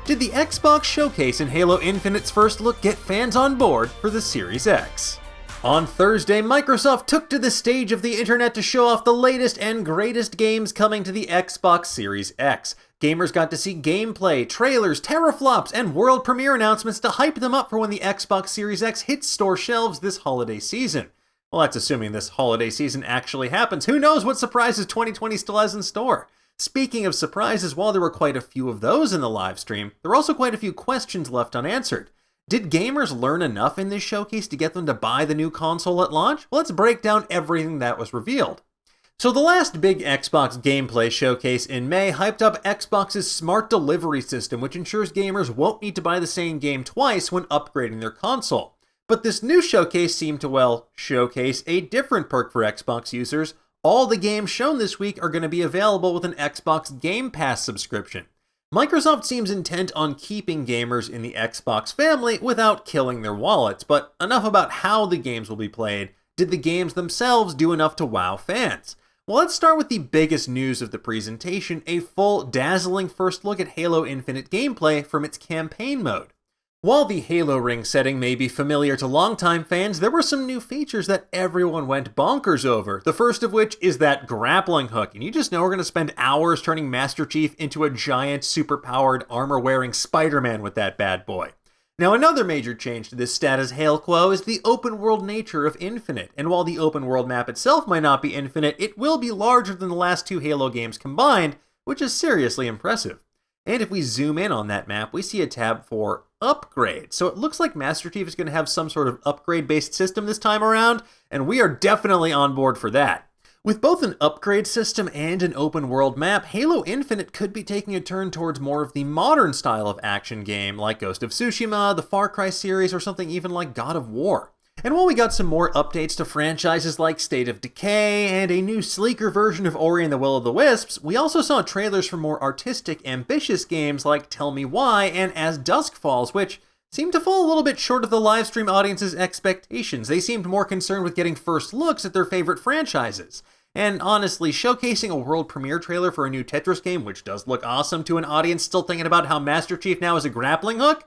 Did the Xbox Showcase in Halo Infinite's first look get fans on board for the Series X? On Thursday, Microsoft took to the stage of the internet to show off the latest and greatest games coming to the Xbox Series X. Gamers got to see gameplay, trailers, teraflops, and world premiere announcements to hype them up for when the Xbox Series X hits store shelves this holiday season. Well, that's assuming this holiday season actually happens. Who knows what surprises 2020 still has in store? Speaking of surprises, while there were quite a few of those in the live stream, there were also quite a few questions left unanswered. Did gamers learn enough in this showcase to get them to buy the new console at launch? Well, let's break down everything that was revealed. So the last big Xbox gameplay showcase in May hyped up Xbox's smart delivery system, which ensures gamers won't need to buy the same game twice when upgrading their console. But this new showcase seemed to, well, showcase a different perk for Xbox users. All the games shown this week are going to be available with an Xbox Game Pass subscription. Microsoft seems intent on keeping gamers in the Xbox family without killing their wallets, but enough about how the games will be played. Did the games themselves do enough to wow fans? Well, let's start with the biggest news of the presentation, a full, dazzling first look at Halo Infinite gameplay from its campaign mode. While the Halo ring setting may be familiar to longtime fans, there were some new features that everyone went bonkers over. The first of which is that grappling hook, and you just know we're going to spend hours turning Master Chief into a giant, super-powered, armor-wearing Spider-Man with that bad boy. Now, another major change to this status hail quo is the open-world nature of Infinite, and while the open-world map itself might not be infinite, it will be larger than the last two Halo games combined, which is seriously impressive. And if we zoom in on that map, we see a tab for upgrade. So it looks like Master Chief is going to have some sort of upgrade-based system this time around, and we are definitely on board for that. With both an upgrade system and an open-world map, Halo Infinite could be taking a turn towards more of the modern style of action game, like Ghost of Tsushima, the Far Cry series, or something even like God of War. And while we got some more updates to franchises like State of Decay and a new sleeker version of Ori and the Will of the Wisps, we also saw trailers for more artistic, ambitious games like Tell Me Why and As Dusk Falls, which seemed to fall a little bit short of the livestream audience's expectations. They seemed more concerned with getting first looks at their favorite franchises. And honestly, showcasing a world premiere trailer for a new Tetris game, which does look awesome, to an audience still thinking about how Master Chief now is a grappling hook?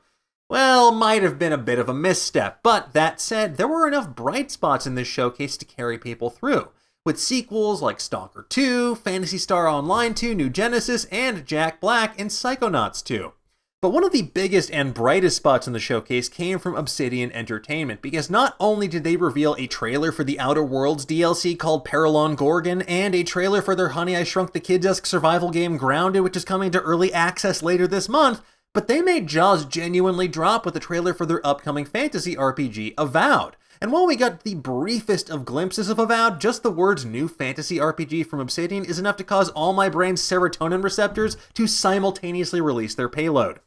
Well, might have been a bit of a misstep, but that said, there were enough bright spots in this showcase to carry people through, with sequels like Stalker 2, Phantasy Star Online 2, New Genesis, and Jack Black in Psychonauts 2. But one of the biggest and brightest spots in the showcase came from Obsidian Entertainment, because not only did they reveal a trailer for the Outer Worlds DLC called Paralon Gorgon, and a trailer for their Honey I Shrunk the Kids-esque survival game Grounded, which is coming to early access later this month, but they made jaws genuinely drop with the trailer for their upcoming fantasy RPG, Avowed. And while we got the briefest of glimpses of Avowed, just the words new fantasy RPG from Obsidian is enough to cause all my brain's serotonin receptors to simultaneously release their payload.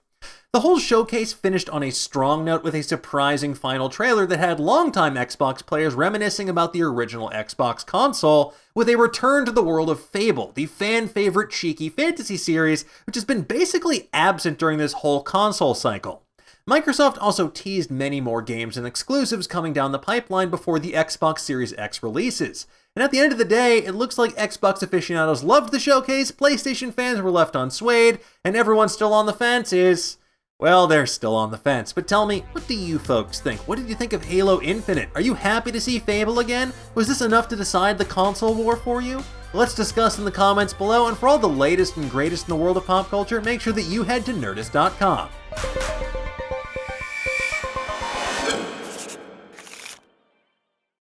The whole showcase finished on a strong note with a surprising final trailer that had longtime Xbox players reminiscing about the original Xbox console, with a return to the world of Fable, the fan-favorite cheeky fantasy series, which has been basically absent during this whole console cycle. Microsoft also teased many more games and exclusives coming down the pipeline before the Xbox Series X releases. And at the end of the day, it looks like Xbox aficionados loved the showcase, PlayStation fans were left unswayed, and everyone still on the fence is... well, they're still on the fence, but tell me, what do you folks think? What did you think of Halo Infinite? Are you happy to see Fable again? Was this enough to decide the console war for you? Let's discuss in the comments below, and for all the latest and greatest in the world of pop culture, make sure that you head to Nerdist.com.